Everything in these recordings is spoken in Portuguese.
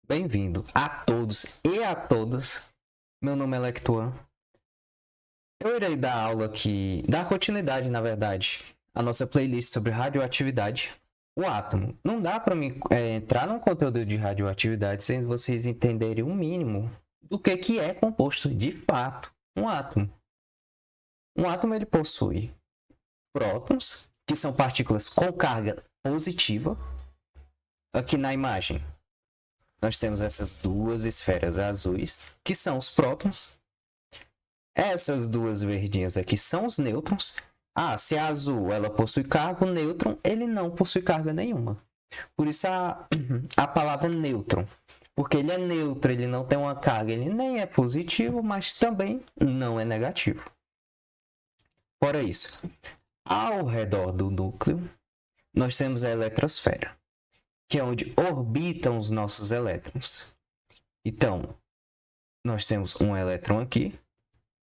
Bem-vindo a todos e a todas. Meu nome é Lectuan. Eu irei dar aula aqui, dar continuidade, na verdade, à nossa playlist sobre radioatividade. O átomo. Não dá para mim entrar num conteúdo de radioatividade sem vocês entenderem o mínimo do que é composto de fato um átomo. Um átomo ele possui prótons, que são partículas com carga positiva. Aqui na imagem, nós temos essas duas esferas azuis, que são os prótons. Essas duas verdinhas aqui são os nêutrons. Se a azul ela possui carga, o nêutron ele não possui carga nenhuma. Por isso a palavra nêutron. Porque ele é neutro, ele não tem uma carga, ele nem é positivo, mas também não é negativo. Fora isso, ao redor do núcleo, nós temos a eletrosfera, que é onde orbitam os nossos elétrons. Então, nós temos um elétron aqui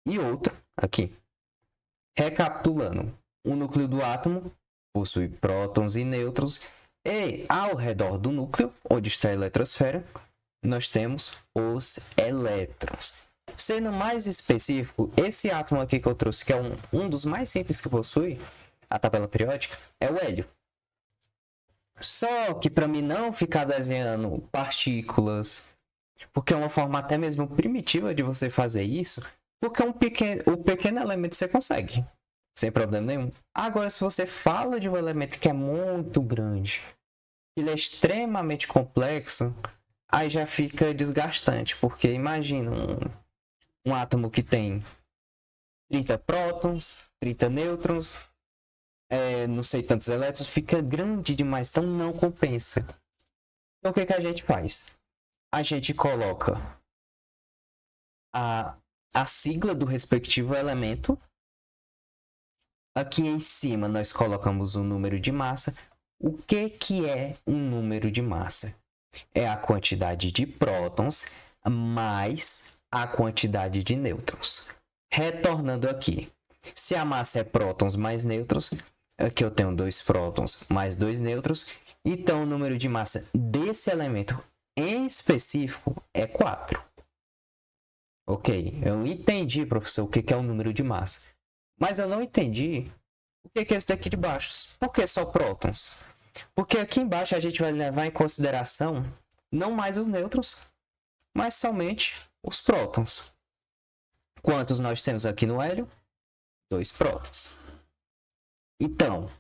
e outro aqui. Recapitulando, o núcleo do átomo possui prótons e nêutrons, e ao redor do núcleo, onde está a eletrosfera, nós temos os elétrons. Sendo mais específico, esse átomo aqui que eu trouxe, que é um dos mais simples que possui a tabela periódica, é o hélio. Só que para mim não ficar desenhando partículas, porque é uma forma até mesmo primitiva de você fazer isso, porque o pequeno elemento você consegue, sem problema nenhum. Agora, se você fala de um elemento que é muito grande, ele é extremamente complexo, aí já fica desgastante, porque imagina um átomo que tem 30 prótons, 30 nêutrons, não sei tantos elétrons, fica grande demais, então não compensa. Então o que a gente faz? A gente coloca a sigla do respectivo elemento. Aqui em cima nós colocamos o número de massa. O que é um número de massa? É a quantidade de prótons mais a quantidade de nêutrons. Retornando aqui, se a massa é prótons mais nêutrons, aqui eu tenho 2 prótons mais 2 nêutrons, então o número de massa desse elemento em específico é 4. Ok, eu entendi, professor, o que é o número de massa. Mas eu não entendi o que é esse daqui de baixo. Por que só prótons? Porque aqui embaixo a gente vai levar em consideração não mais os nêutrons, mas somente os prótons. Quantos nós temos aqui no hélio? 2 prótons. Então,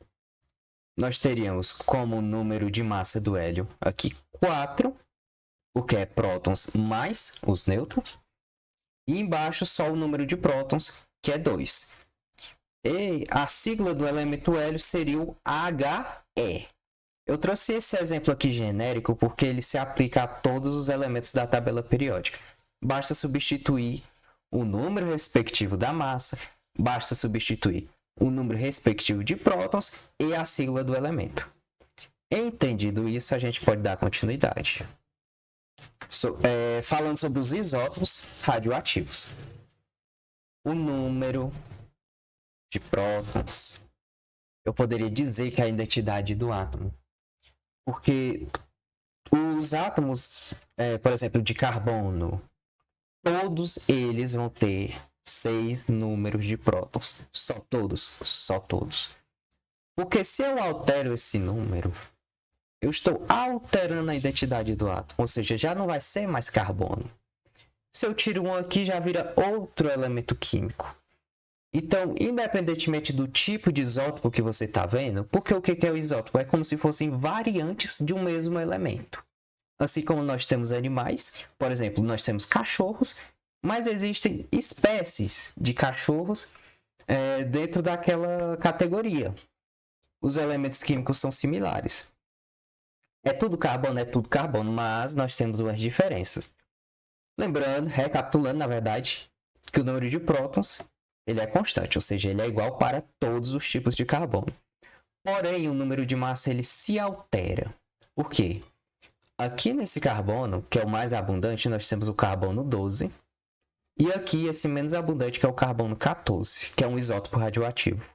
nós teríamos como número de massa do hélio aqui 4, porque é prótons mais os nêutrons. E embaixo só o número de prótons, que é 2. E a sigla do elemento hélio seria o He. Eu trouxe esse exemplo aqui genérico porque ele se aplica a todos os elementos da tabela periódica. Basta substituir o número respectivo da massa, basta substituir o número respectivo de prótons e a sigla do elemento. Entendido isso, a gente pode dar continuidade. Falando sobre os isótopos radioativos. O número de prótons, eu poderia dizer que é a identidade do átomo. Porque os átomos, por exemplo, de carbono, todos eles vão ter 6 números de prótons. Só todos. Porque se eu altero esse número, eu estou alterando a identidade do átomo. Ou seja, já não vai ser mais carbono. Se eu tiro um aqui, já vira outro elemento químico. Então, independentemente do tipo de isótopo que você está vendo, porque o que é o isótopo? É como se fossem variantes de um mesmo elemento. Assim como nós temos animais, por exemplo, nós temos cachorros, mas existem espécies de cachorros dentro daquela categoria. Os elementos químicos são similares. É tudo carbono, mas nós temos umas diferenças. Lembrando, recapitulando, na verdade, que o número de prótons ele é constante, ou seja, ele é igual para todos os tipos de carbono. Porém, o número de massa ele se altera. Por quê? Aqui nesse carbono, que é o mais abundante, nós temos o carbono 12. E aqui esse menos abundante, que é o carbono 14, que é um isótopo radioativo.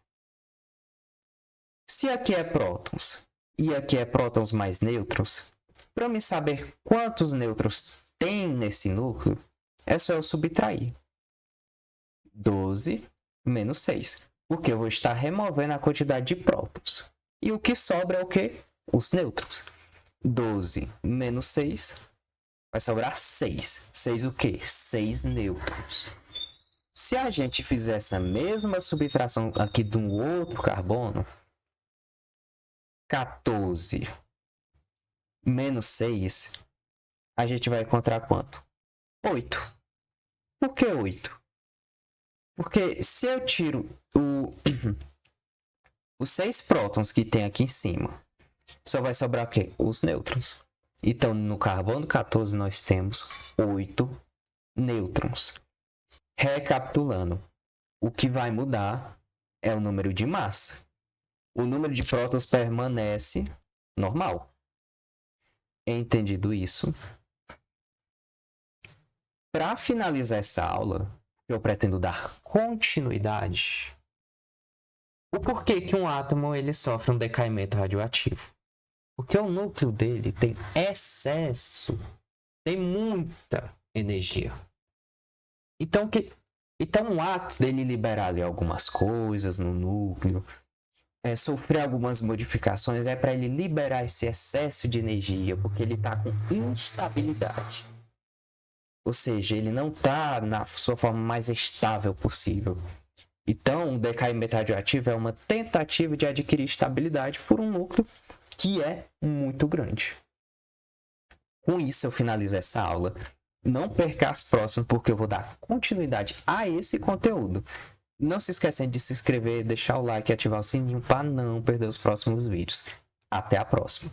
Se aqui é prótons e aqui é prótons mais nêutrons, Para me saber quantos nêutrons tem nesse núcleo, é só eu subtrair 12 menos 6. Porque eu vou estar removendo a quantidade de prótons. E o que sobra é o quê? Os nêutrons. 12 menos 6 vai sobrar 6. 6 o quê? 6 nêutrons. Se a gente fizer essa mesma subtração aqui de um outro carbono, 14 menos 6, a gente vai encontrar quanto? 8. Por que 8? Porque se eu tiro os 6 prótons que tem aqui em cima, só vai sobrar o quê? Os nêutrons. Então, no carbono 14, nós temos 8 nêutrons. Recapitulando, o que vai mudar é o número de massa. O número de prótons permanece normal. Entendido isso, para finalizar essa aula, eu pretendo dar continuidade. O porquê que um átomo ele sofre um decaimento radioativo? Porque o núcleo dele tem excesso, tem muita energia. Então o ato dele liberar ali algumas coisas no núcleo, sofrer algumas modificações, é para ele liberar esse excesso de energia, porque ele está com instabilidade. Ou seja, ele não está na sua forma mais estável possível. Então, o decaimento radioativo é uma tentativa de adquirir estabilidade por um núcleo que é muito grande. Com isso, eu finalizo essa aula. Não perca as próximas, porque eu vou dar continuidade a esse conteúdo. Não se esqueçam de se inscrever, deixar o like e ativar o sininho para não perder os próximos vídeos. Até a próxima!